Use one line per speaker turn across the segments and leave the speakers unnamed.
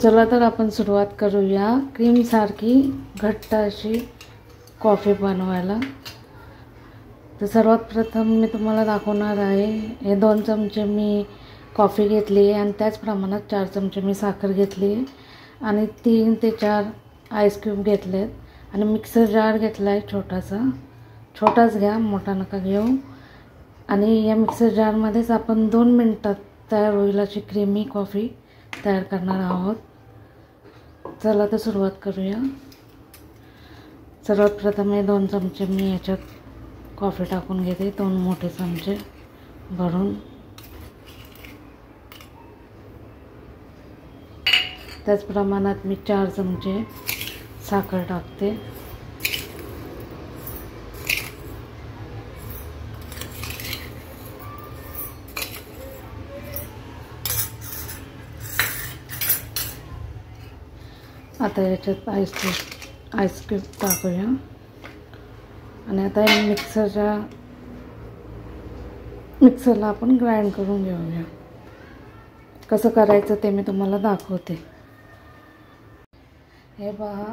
चला तर आपण सुरुवात करूया क्रीम सारखी घट्ट अशी कॉफी बनवायला। तर सर्वात प्रथम मी तुम्हाला दाखवणार आहे, हे 2 चमचे मी कॉफी घेतली आहे आणि त्याच प्रमाणात 4 चमचे मी साखर घेतली आहे आणि 3 ते 4 आईस क्यूब घेतलेत आणि मिक्सर जार घेतला आहे छोटाच घ्या, मोठा नका घेऊ। आणि या मिक्सर जारमध्येच आपण 2 मिनिटात तयार होईल अशी क्रीमी कॉफी तयार करणार आहोत। चला तर सुरुवात करूया। सर्वात प्रथम हे 2 चमचे मी याच्यात कॉफी टाकून घेते, 2 मोठे चमचे भरून। त्याच प्रमाणात मी 4 चमचे साखर टाकते। आता याच्यात आईस क्यूब टाकूया आणि आता मिक्सरला आपण ग्राइंड करून घेऊया। कसं करायचं ते मी तुम्हाला दाखवते। हे पहा,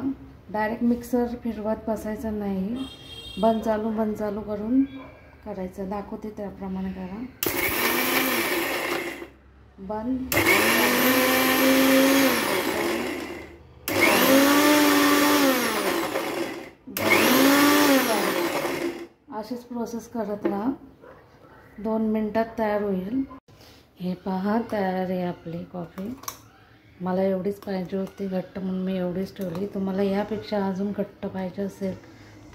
डायरेक्ट मिक्सर फिरवत बसायचं नाही, बंद चालू करून करायचं। दाखवते त्याप्रमाणे करा। बंद अशीच प्रोसेस करत राहा, 2 मिनिटात तयार होईल। हे पहा, तयार आहे आपली कॉफी। मला एवढीच पाहिजे होती घट्ट, म्हणून मी एवढीच ठेवली। तुम्हाला यापेक्षा अजून घट्ट पाहिजे असेल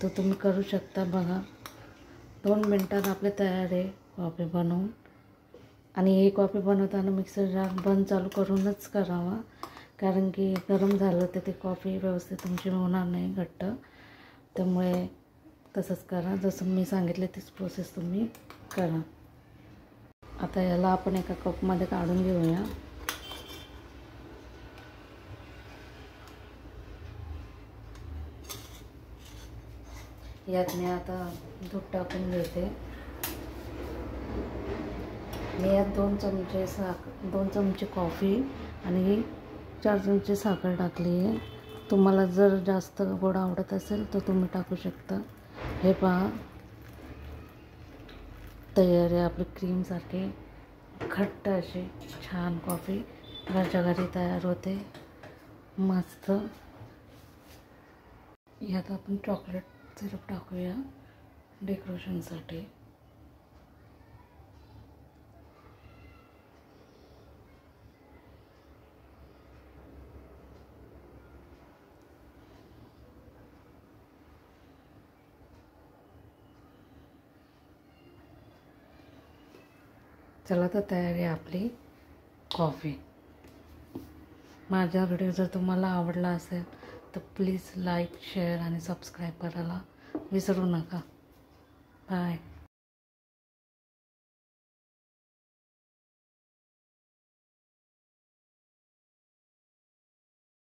तर तुम्ही करू शकता। बघा, 2 मिनिटात आपले तयार आहे कॉफी बनवून। आणि ही कॉफी बनवताना मिक्सर जार बंद चालू करूनच करावा, कारण की गरम झालं तर ती कॉफी व्यवस्थित तुमची होणार नाही घट्ट। त्यामुळे तसंच करा, जसं मी सांगितले तीच प्रोसेस तुम्ही करा। आता याला आपण एका कपमध्ये काढून घेऊया। यात मी आता दूध टाकून घेते। मी यात 2 चमचे कॉफी आणि 4 चमचे साखर टाकली आहे। तुम्हाला जर जास्त गोड आवडत असेल तर तुम्ही टाकू शकता। हे पहा, तयार आहे आपली क्रीम सारखी घट्ट अशी छान कॉफी घरच्या घरी तयार होते मस्त। यात आपण चॉकलेट सिरप टाकूया डेकोरेशनसाठी। चला तर तयार आहे आपली कॉफी। माझा व्हिडिओ जर तुम्हाला आवडला असेल तर प्लीज लाईक, शेअर आणि सबस्क्राईब करायला विसरू नका। बाय।